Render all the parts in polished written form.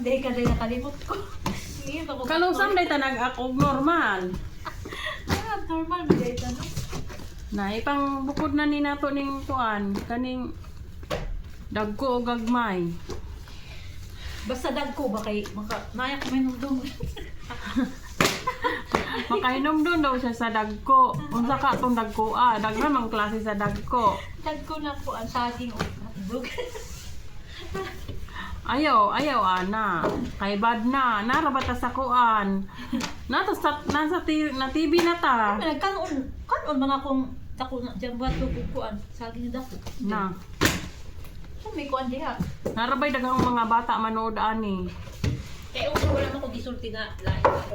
day ka rin nakalimot ko. Kalusam day tanag ako normal. Normal ba day tanong? Na ipang bukod na ni nato ning tuan kaning dagko o gagmay. Basta dagko ba kay nayak may nung Makainom doon daw siya sa dagko. Unsa ka tong dagko daghan mang klase sa dagko. Dagko na po ang saging o hotdog. Ayaw ana. Kay bad na. Narabata sa kuan. Nasa TV na ta. Kanon mga kung dako na diyan buhat ko kuan saging na dako. Na. Kung may kuan diha. Narabay daghang mga bata manood ani. Kaya wala mo ko gisulti na lain ako.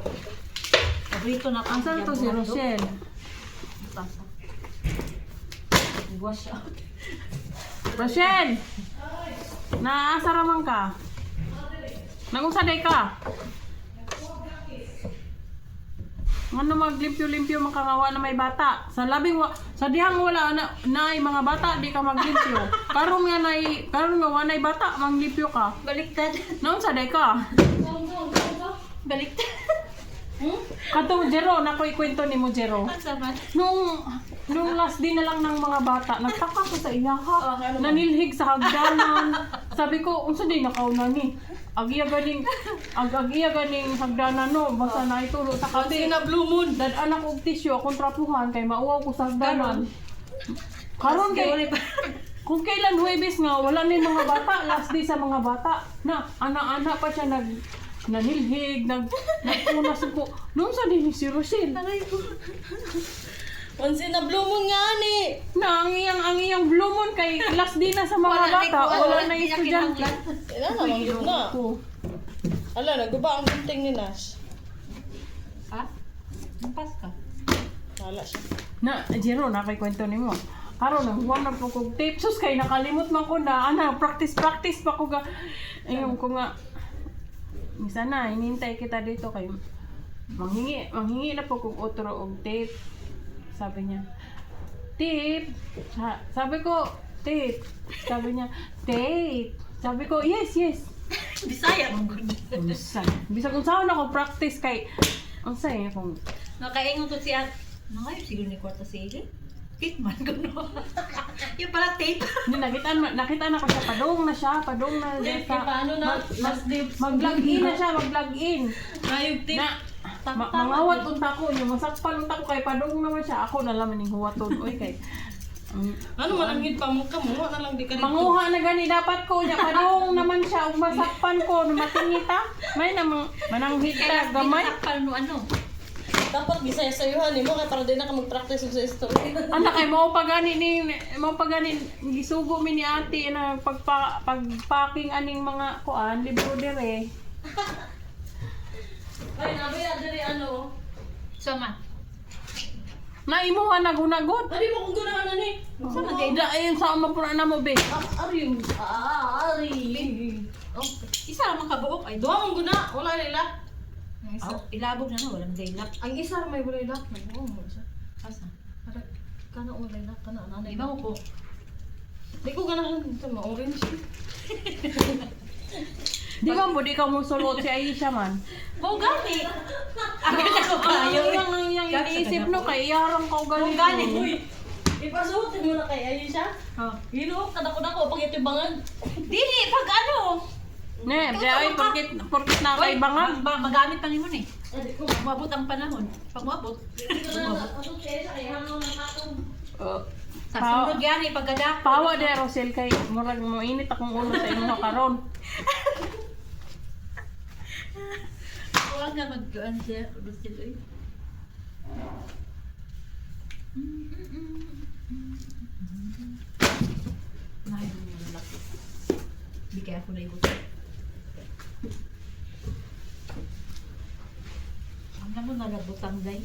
Paborito na Ang saan to si Rochelle? Wash out. Rochelle! Naasa raman ka? Nagungsaday ka? Ano maglimpyo-limpyo makangawa na may bata? Sa dihang wala na mga bata, di ka maglimpyo. Karon nga wanay bata, maglimpyo ka. Baliktad. Naungsaday ka? Baliktad. Katong Jero, nakoy kwento ni mo Jero. Nung last day na lang ng mga bata, nagtaka ko sa iya ha. Nanilhig sa hagdanan. Sabi ko, unsa di nakauna ni? Agiya ganing hagdanan no, basta na itulo sa kabi. na blue moon. Dad anak og tisyo akong trapuhan kay mauwaw ko sa hagdanan. Karon kay kung kailan Huwebes nga wala ni mga bata, last day sa mga bata. Na ana-ana pa siya nanilhig, nagpunas po. Nung sa din si Rochelle. Onse na blue moon nga ni. Na ang iyang blue moon kay last day na sa mga bata, wala na estudyante. Wala na, manggit na. Ala, naguba ang gunting ni Nash. Ha? Nampas ka? Wala siya. Na, Jero, nakaikwento ni mo. Karon nang huwag na po kong tape. Sus, kay nakalimot man ko na. Practice pa ko ga. Ayun ko nga. Misa na, hinintay kita dito kay manghingi na po kong otro og tape. Sabi niya, tape. Sabi ko, tape. Sabi niya, tape. Sabi ko, yes. Bisaya mong gud. Bisa kung saan ako practice kay ang saya kung Nakaingon to siya. Nangayo siguro ni kwarta sige. Kitman ko no. Yung pala tape. nakita na ko siya padong na Paano na? mag-log in na siya, mag-log in. Ayog tip. Na mangawat unta ko, yung masakpan unta ko kay padong naman siya. Ako na laman ning huwaton oy kay Ano man ang hit pa mo ka mo? Na lang di ka dito. manguha na gani dapat ko nya padong naman siya ug masakpan ko no matingita. May namang mananghit ta gamay. Paano ano? Dapat bisaya-sayuhan mo kay para din na ka mag-practice sa story. Anak kay mao pagani gisugo mi ni ate na pagpacking aning mga kuan libro dire. Ay, nabaya diri ano? Sama. Na imuha na gunagot. Ari mo kung ganahan na ni. Sama gayda ayun sa mo pura na mo be. Ari. Oh, isa lang makabuok ay Duha mong guna, wala nila. ilabog na no, walang daylap. Ang isa may walay lak, nagbuo mo siya. Asa? Ara, kana walay lak, kana nanay. Iba mo po. Di ko ganahan ito, ma-orange. Di ba mo di ka mo sulot si Aisha man? Mo gani. Agad ako kayo. Ang iniisip no kay iharang ka Mo galing. gani. Uy, ipasuotin mo na kay Ayesha. Oh. Hino, kadako-dako, pag itibangan. Dili pag ano. Ne, ay porkit na kay bangag. Magamit pa nimo ni. Adi ko, Umabot ang panahon. Pag umabot, dito na napasok siya sa ihangaw ng atong. sa sunod gani pagkada. Pawa de Rosel kay murag mo init akong ulo sa imo karon. Wala nga magkuan siya, Lucille. Oy. Nay, mo lalaki. Di kaya ako na ibot. Ang naman nalabot ang day.